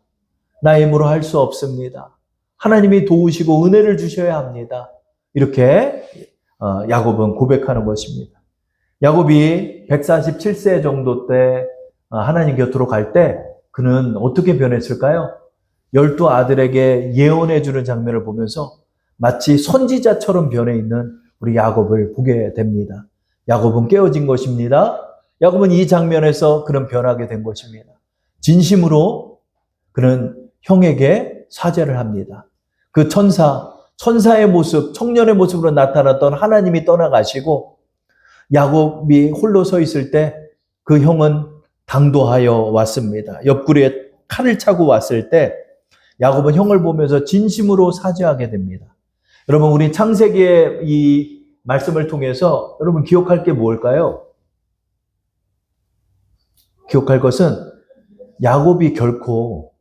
Speaker 1: 나의 힘으로 할 수 없습니다. 하나님이 도우시고 은혜를 주셔야 합니다. 이렇게 야곱은 고백하는 것입니다. 야곱이 147세 정도 때 하나님 곁으로 갈 때 그는 어떻게 변했을까요? 12아들에게 예언해 주는 장면을 보면서 마치 선지자처럼 변해 있는 우리 야곱을 보게 됩니다. 야곱은 깨어진 것입니다. 야곱은 이 장면에서 그는 변하게 된 것입니다. 진심으로 그는 형에게 사죄를 합니다. 그 천사의 모습, 청년의 모습으로 나타났던 하나님이 떠나가시고 야곱이 홀로 서 있을 때 그 형은 당도하여 왔습니다. 옆구리에 칼을 차고 왔을 때 야곱은 형을 보면서 진심으로 사죄하게 됩니다. 여러분, 우리 창세기의 이 말씀을 통해서 여러분 기억할 게 뭘까요? 기억할 것은 야곱이 결코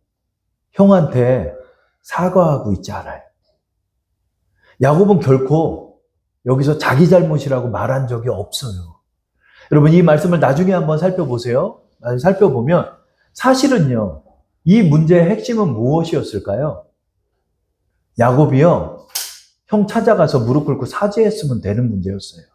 Speaker 1: 형한테 사과하고 있지 않아요. 야곱은 결코 여기서 자기 잘못이라고 말한 적이 없어요. 여러분 이 말씀을 나중에 한번 살펴보세요. 살펴보면 사실은요, 이 문제의 핵심은 무엇이었을까요? 야곱이요, 형 찾아가서 무릎 꿇고 사죄했으면 되는 문제였어요.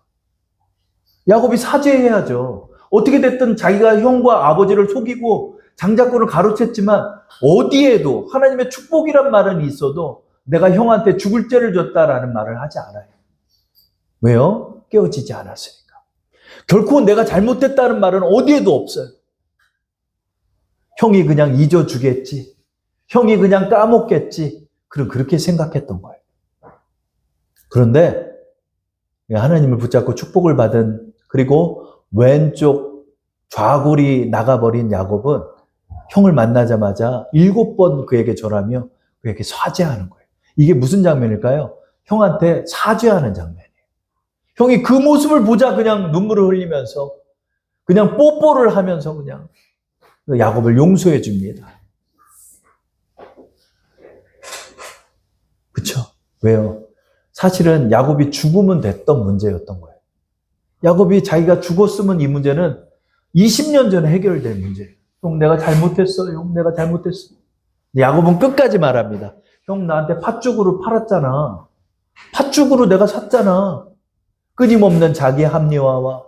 Speaker 1: 야곱이 사죄해야죠. 어떻게 됐든 자기가 형과 아버지를 속이고 장자권을 가로챘지만 어디에도 하나님의 축복이란 말은 있어도 내가 형한테 죽을 죄를 졌다라는 말을 하지 않아요. 왜요? 깨어지지 않았으니까. 결코 내가 잘못했다는 말은 어디에도 없어요. 형이 그냥 잊어주겠지. 형이 그냥 까먹겠지. 그렇게 생각했던 거예요. 그런데 하나님을 붙잡고 축복을 받은, 그리고 왼쪽 좌골이 나가버린 야곱은 형을 만나자마자 7번 그에게 절하며 그에게 사죄하는 거예요. 이게 무슨 장면일까요? 형한테 사죄하는 장면이에요. 형이 그 모습을 보자 그냥 눈물을 흘리면서 그냥 뽀뽀를 하면서 그냥 야곱을 용서해 줍니다. 그쵸? 왜요? 사실은 야곱이 죽으면 됐던 문제였던 거예요. 야곱이 자기가 죽었으면 이 문제는 20년 전에 해결될 문제예요. 형 내가 잘못했어. 형 내가 잘못했어. 야곱은 끝까지 말합니다. 형 나한테 팥죽으로 팔았잖아. 팥죽으로 내가 샀잖아. 끊임없는 자기 합리화와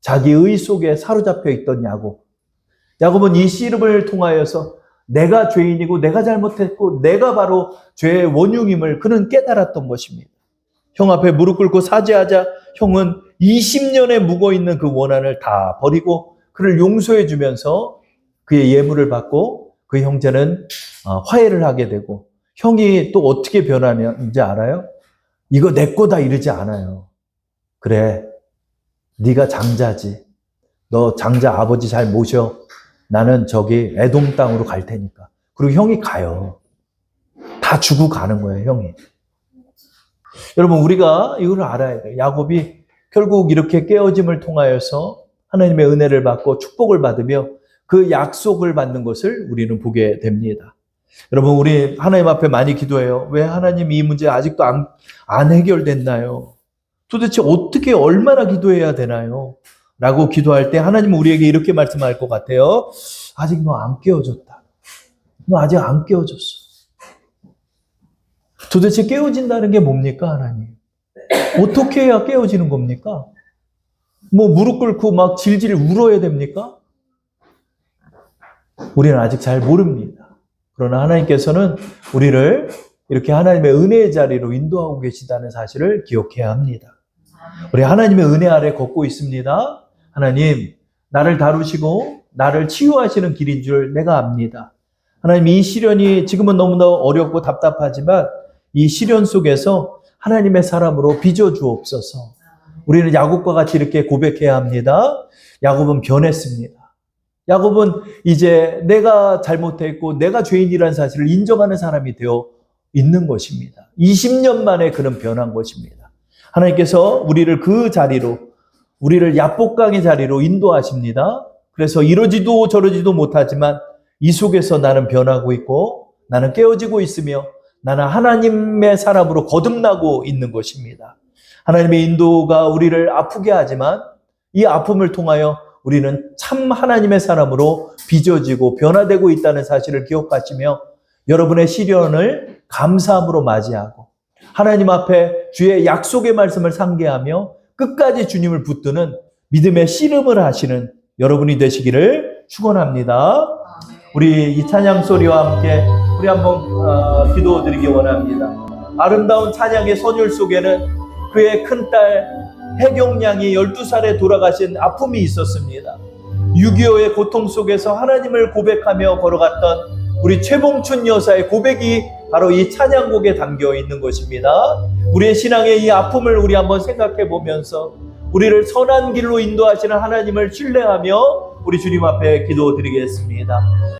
Speaker 1: 자기 의 속에 사로잡혀 있던 야곱. 야곱은 이 씨름을 통하여서 내가 죄인이고 내가 잘못했고 내가 바로 죄의 원흉임을 그는 깨달았던 것입니다. 형 앞에 무릎 꿇고 사죄하자 형은 20년에 묵어있는 그 원한을 다 버리고 그를 용서해 주면서 그의 예물을 받고 그 형제는 화해를 하게 되고, 형이 또 어떻게 변하는지 알아요? 이거 내 거다 이러지 않아요. 그래, 네가 장자지. 너 장자 아버지 잘 모셔. 나는 저기 에돔 땅으로 갈 테니까. 그리고 형이 가요. 다 주고 가는 거예요, 형이. 여러분, 우리가 이걸 알아야 돼요. 야곱이 결국 이렇게 깨어짐을 통하여서 하나님의 은혜를 받고 축복을 받으며 그 약속을 받는 것을 우리는 보게 됩니다. 여러분, 우리 하나님 앞에 많이 기도해요. 왜 하나님 이 문제 아직도 안 해결됐나요? 도대체 어떻게 얼마나 기도해야 되나요? 라고 기도할 때 하나님은 우리에게 이렇게 말씀할 것 같아요. 아직 너 안 깨어졌다. 너 아직 안 깨어졌어. 도대체 깨어진다는 게 뭡니까, 하나님? 어떻게 해야 깨어지는 겁니까? 뭐 무릎 꿇고 막 질질 울어야 됩니까? 우리는 아직 잘 모릅니다. 그러나 하나님께서는 우리를 이렇게 하나님의 은혜의 자리로 인도하고 계시다는 사실을 기억해야 합니다. 우리 하나님의 은혜 아래 걷고 있습니다. 하나님, 나를 다루시고 나를 치유하시는 길인 줄 내가 압니다. 하나님, 이 시련이 지금은 너무나 어렵고 답답하지만 이 시련 속에서 하나님의 사람으로 빚어주옵소서. 우리는 야곱과 같이 이렇게 고백해야 합니다. 야곱은 변했습니다. 야곱은 이제 내가 잘못했고 내가 죄인이라는 사실을 인정하는 사람이 되어 있는 것입니다. 20년 만에 그는 변한 것입니다. 하나님께서 우리를 그 자리로, 우리를 야복강의 자리로 인도하십니다. 그래서 이러지도 저러지도 못하지만 이 속에서 나는 변하고 있고 나는 깨어지고 있으며 나는 하나님의 사람으로 거듭나고 있는 것입니다. 하나님의 인도가 우리를 아프게 하지만 이 아픔을 통하여 우리는 참 하나님의 사람으로 빚어지고 변화되고 있다는 사실을 기억하시며 여러분의 시련을 감사함으로 맞이하고 하나님 앞에 주의 약속의 말씀을 상기하며 끝까지 주님을 붙드는 믿음의 씨름을 하시는 여러분이 되시기를 축원합니다. 우리 이 찬양 소리와 함께 우리 한번 기도드리기 원합니다. 아름다운 찬양의 선율 속에는 그의 큰딸 해경양이 12살에 돌아가신 아픔이 있었습니다. 6.25의 고통 속에서 하나님을 고백하며 걸어갔던 우리 최봉춘 여사의 고백이 바로 이 찬양곡에 담겨 있는 것입니다. 우리의 신앙의 이 아픔을 우리 한번 생각해 보면서 우리를 선한 길로 인도하시는 하나님을 신뢰하며 우리 주님 앞에 기도드리겠습니다.